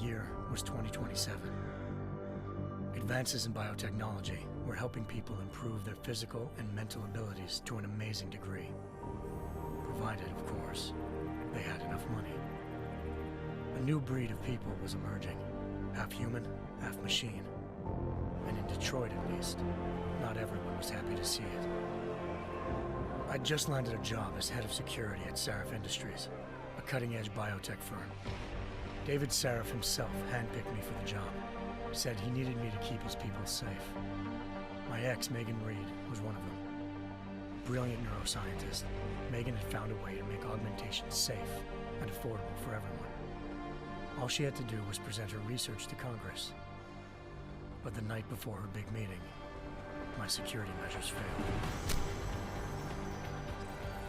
year was 2027. Advances in biotechnology were helping people improve their physical and mental abilities to an amazing degree. Provided, of course, they had enough money. A new breed of people was emerging, half human, half machine. And in Detroit, at least, not everyone was happy to see it. I'd just landed a job as head of security at Sarif Industries, a cutting-edge biotech firm. David Sarif himself handpicked me for the job, said he needed me to keep his people safe. My ex, Megan Reed, was one of them. Brilliant neuroscientist, Megan had found a way to make augmentation safe and affordable for everyone. All she had to do was present her research to Congress. But the night before her big meeting, my security measures failed.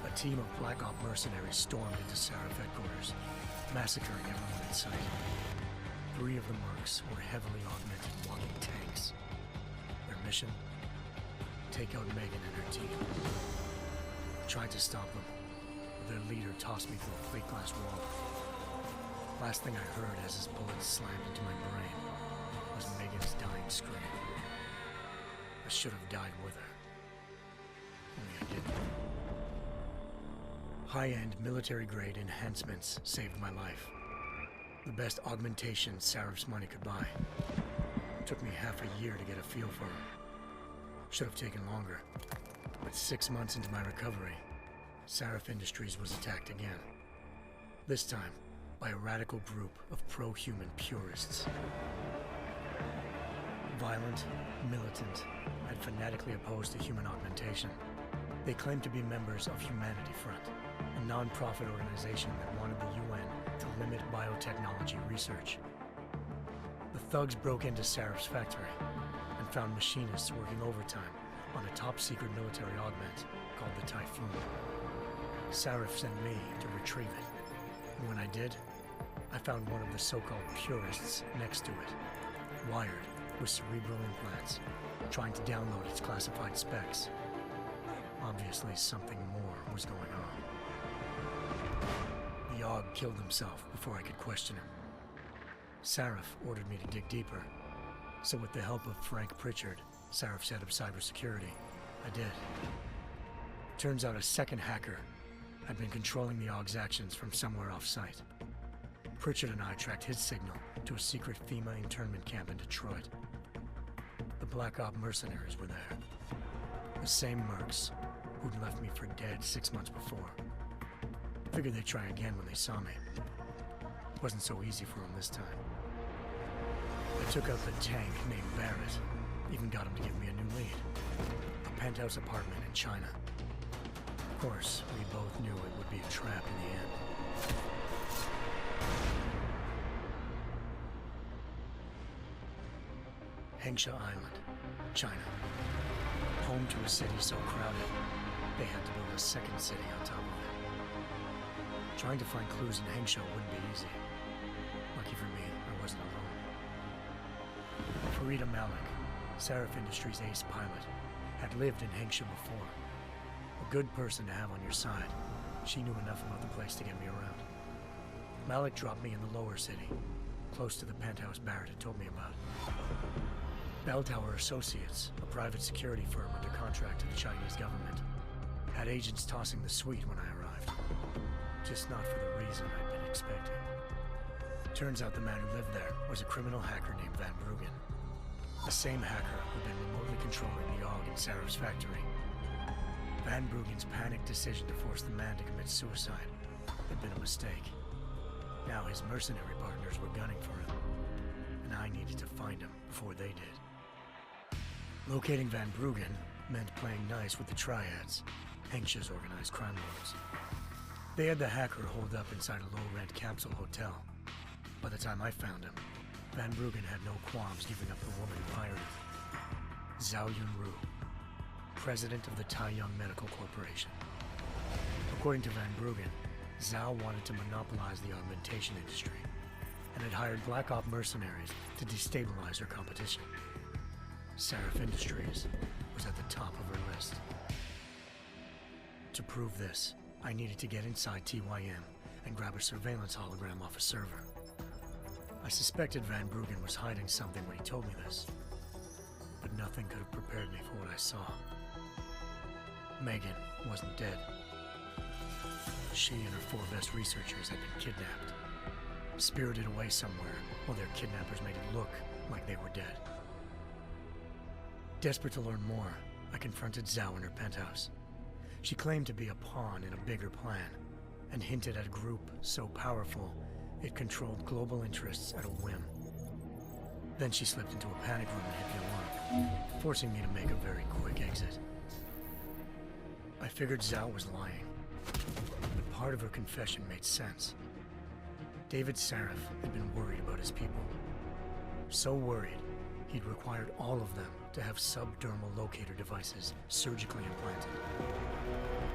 A team of Black Op mercenaries stormed into Sarif headquarters, massacring everyone in sight. 3 of the mercs were heavily augmented walking tanks. Their mission? Take out Megan and her team. I tried to stop them, but their leader tossed me through a plate glass wall. Last thing I heard as his bullets slammed into my brain was Megan's dying scream. I should have died with her. Only I didn't. High-end military-grade enhancements saved my life. The best augmentation Sarif's money could buy. It took me half a year to get a feel for her. Should have taken longer. But 6 months into my recovery, Sarif Industries was attacked again. This time, by a radical group of pro-human purists. Violent, militant, and fanatically opposed to human augmentation. They claimed to be members of Humanity Front, a non-profit organization that wanted the UN to limit biotechnology research. The thugs broke into Sarif's factory and found machinists working overtime on a top-secret military augment called the Typhoon. Sarif sent me to retrieve it, and when I did, I found one of the so-called purists next to it, wired with cerebral implants, trying to download its classified specs. Obviously, something more was going on. The AUG killed himself before I could question him. Sarif ordered me to dig deeper, so with the help of Frank Pritchard, Sarif's head of cybersecurity, I did. Turns out a second hacker had been controlling the AUG's actions from somewhere off-site. Pritchard and I tracked his signal to a secret FEMA internment camp in Detroit. The Black Op mercenaries were there. The same mercs who'd left me for dead 6 months before. Figured they'd try again when they saw me. It wasn't so easy for them this time. I took out the tank named Barrett, even got him to give me a new lead. A penthouse apartment in China. Of course, we both knew it would be a trap in the end. Hengsha Island, China. Home to a city so crowded, they had to build a second city on top of it. Trying to find clues in Hengsha wouldn't be easy. Lucky for me, I wasn't alone. Farida Malik, Sarif Industries' ace pilot, had lived in Hengsha before. A good person to have on your side. She knew enough about the place to get me around. Malik dropped me in the lower city, close to the penthouse Barrett had told me about. Bell Tower Associates, a private security firm under contract to the Chinese government, had agents tossing the suite when I arrived. Just not for the reason I'd been expecting. Turns out the man who lived there was a criminal hacker named Van Bruggen. The same hacker who'd been remotely controlling the AUG in Sarif's factory. Van Bruggen's panicked decision to force the man to commit suicide had been a mistake. Now his mercenary partners were gunning for him, and I needed to find him before they did. Locating Van Bruggen meant playing nice with the Triads, Hengsha's organized crime lords. They had the hacker holed up inside a low-rent capsule hotel. By the time I found him, Van Bruggen had no qualms giving up the woman who hired him. Zhao Yunru, president of the Taiyang Medical Corporation. According to Van Bruggen, Zhao wanted to monopolize the augmentation industry and had hired Black Op mercenaries to destabilize her competition. Sarif Industries was at the top of her list. To prove this, I needed to get inside TYM and grab a surveillance hologram off a server. I suspected Van Bruggen was hiding something when he told me this, but nothing could have prepared me for what I saw. Megan wasn't dead. She and her 4 best researchers had been kidnapped, spirited away somewhere while their kidnappers made it look like they were dead. Desperate to learn more, I confronted Zhao in her penthouse. She claimed to be a pawn in a bigger plan, and hinted at a group so powerful it controlled global interests at a whim. Then she slipped into a panic room and hit the alarm, forcing me to make a very quick exit. I figured Zhao was lying, but part of her confession made sense. David Sarif had been worried about his people. So worried, he'd required all of them to have subdermal locator devices surgically implanted.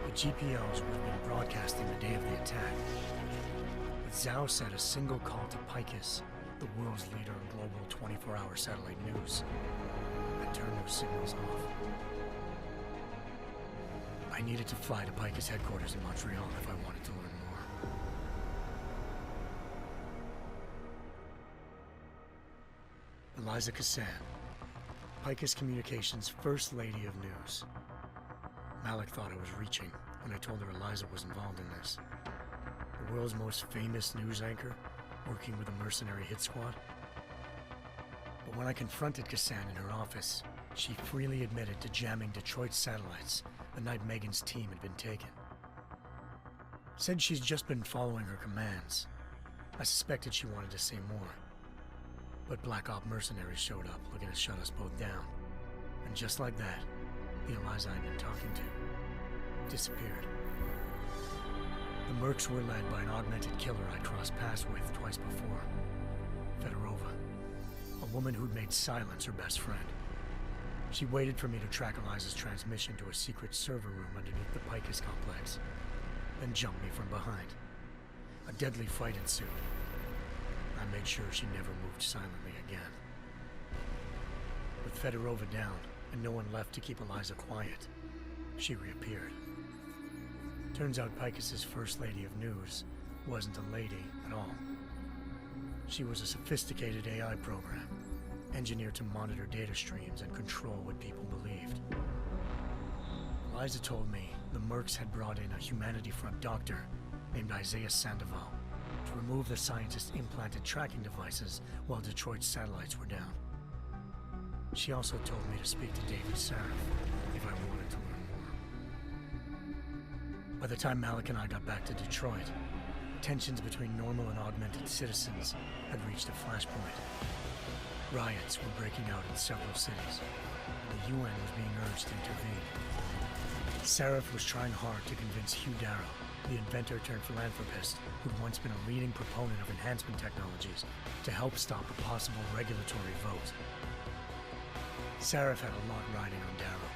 The GPOs would have been broadcasting the day of the attack. But Zhao said a single call to Picus, the world's leader in global 24-hour satellite news, had turned those signals off. I needed to fly to Picus headquarters in Montreal if I wanted to learn more. Eliza Cassan, Picus Communications' First Lady of News. Malik thought I was reaching when I told her Eliza was involved in this. The world's most famous news anchor, working with a mercenary hit squad. But when I confronted Cassan in her office, she freely admitted to jamming Detroit's satellites the night Megan's team had been taken. Said she's just been following her commands. I suspected she wanted to say more. But Black Op mercenaries showed up looking to shut us both down. And just like that, the Eliza I'd been talking to disappeared. The Mercs were led by an augmented killer I'd crossed paths with twice before, Fedorova, a woman who'd made silence her best friend. She waited for me to track Eliza's transmission to a secret server room underneath the Picus complex, then jumped me from behind. A deadly fight ensued. I made sure she never moved silently again. With Fedorova down, and no one left to keep Eliza quiet, she reappeared. Turns out Picus's First Lady of News wasn't a lady at all. She was a sophisticated AI program, engineered to monitor data streams and control what people believed. Eliza told me the Mercs had brought in a Humanity Front doctor named Isaiah Sandoval to remove the scientist's implanted tracking devices while Detroit's satellites were down. She also told me to speak to David Sarif if I wanted to learn more. By the time Malik and I got back to Detroit, tensions between normal and augmented citizens had reached a flashpoint. Riots were breaking out in several cities, and the UN was being urged to intervene. Sarif was trying hard to convince Hugh Darrow, the inventor-turned-philanthropist who'd once been a leading proponent of enhancement technologies, to help stop a possible regulatory vote. Sarif had a lot riding on Darrow.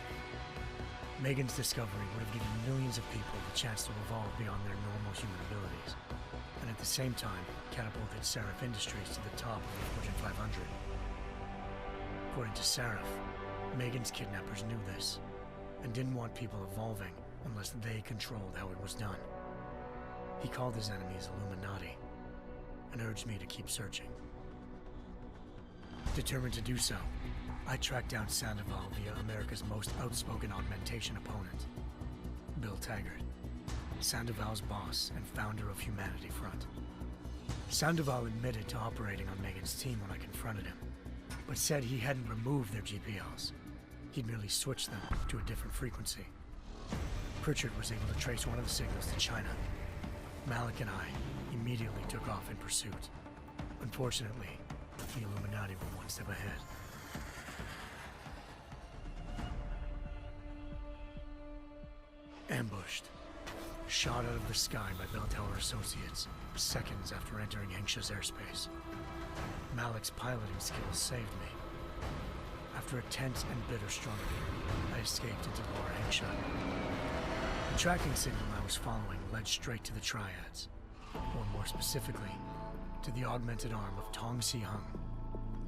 Megan's discovery would have given millions of people the chance to evolve beyond their normal human abilities, and at the same time catapulted Sarif Industries to the top of the Fortune 500. According to Sarif, Megan's kidnappers knew this, and didn't want people evolving unless they controlled how it was done. He called his enemies Illuminati, and urged me to keep searching. Determined to do so, I tracked down Sandoval via America's most outspoken augmentation opponent, Bill Taggart, Sandoval's boss and founder of Humanity Front. Sandoval admitted to operating on Megan's team when I confronted him, but said he hadn't removed their GPLs. He'd merely switched them to a different frequency. Pritchard was able to trace one of the signals to China. Malik and I immediately took off in pursuit. Unfortunately, the Illuminati were one step ahead. Ambushed. Shot out of the sky by Bell Tower Associates, seconds after entering Hengsha's airspace. Malik's piloting skills saved me. After a tense and bitter struggle, I escaped into Lower Hengsha. The tracking signal I was following led straight to the Triads, or more specifically, to the augmented arm of Tong Si-hung,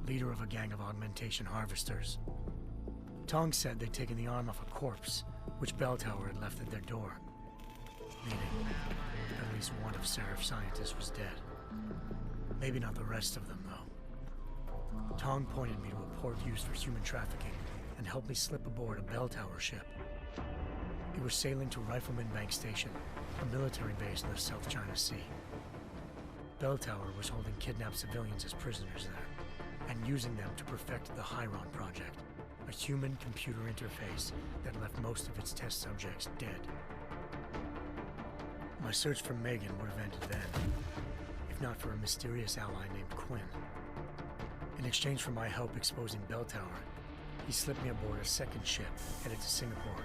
leader of a gang of augmentation harvesters. Tong said they'd taken the arm off a corpse, which Bell Tower had left at their door, meaning at least one of Sarif's scientists was dead. Maybe not the rest of them, though. Tong pointed me to a port used for human trafficking and helped me slip aboard a bell tower ship. It was sailing to Rifleman Bank Station, a military base in the South China Sea. Bell Tower was holding kidnapped civilians as prisoners there, and using them to perfect the Chiron Project, a human-computer interface that left most of its test subjects dead. My search for Megan would have ended then, if not for a mysterious ally named Quinn. In exchange for my help exposing Bell Tower, he slipped me aboard a second ship headed to Singapore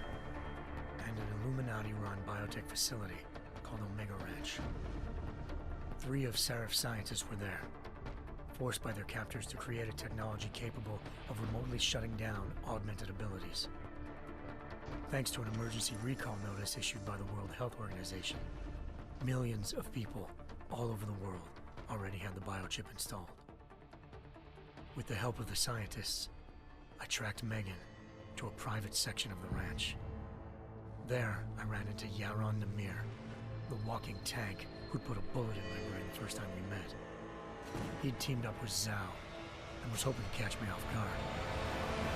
and an Illuminati-run biotech facility called Omega Ranch. 3 of Sarif's scientists were there, forced by their captors to create a technology capable of remotely shutting down augmented abilities. Thanks to an emergency recall notice issued by the World Health Organization, millions of people all over the world already had the biochip installed. With the help of the scientists, I tracked Megan to a private section of the ranch. There, I ran into Yaron Namir, the walking tank who'd put a bullet in my brain the first time we met. He'd teamed up with Zhao and was hoping to catch me off guard.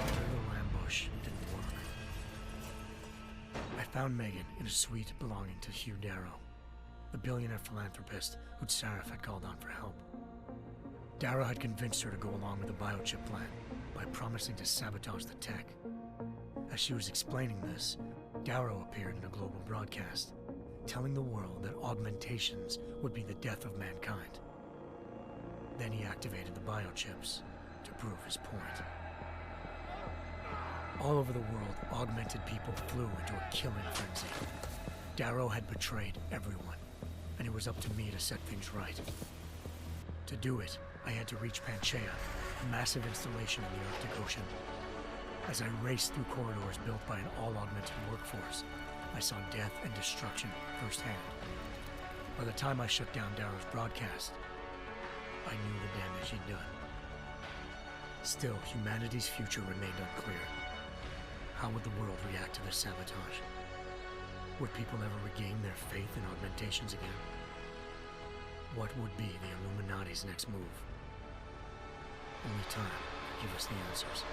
But their little ambush didn't work. I found Megan in a suite belonging to Hugh Darrow, the billionaire philanthropist who'd Sarif had called on for help. Darrow had convinced her to go along with the biochip plan by promising to sabotage the tech. As she was explaining this, Darrow appeared in a global broadcast, telling the world that augmentations would be the death of mankind. Then he activated the biochips to prove his point. All over the world, augmented people flew into a killing frenzy. Darrow had betrayed everyone, and it was up to me to set things right. To do it, I had to reach Panchaea, a massive installation in the Arctic Ocean. As I raced through corridors built by an all-augmented workforce, I saw death and destruction firsthand. By the time I shut down Darrow's broadcast, I knew the damage he'd done. Still, humanity's future remained unclear. How would the world react to this sabotage? Would people ever regain their faith in augmentations again? What would be the Illuminati's next move? Only time will give us the answers.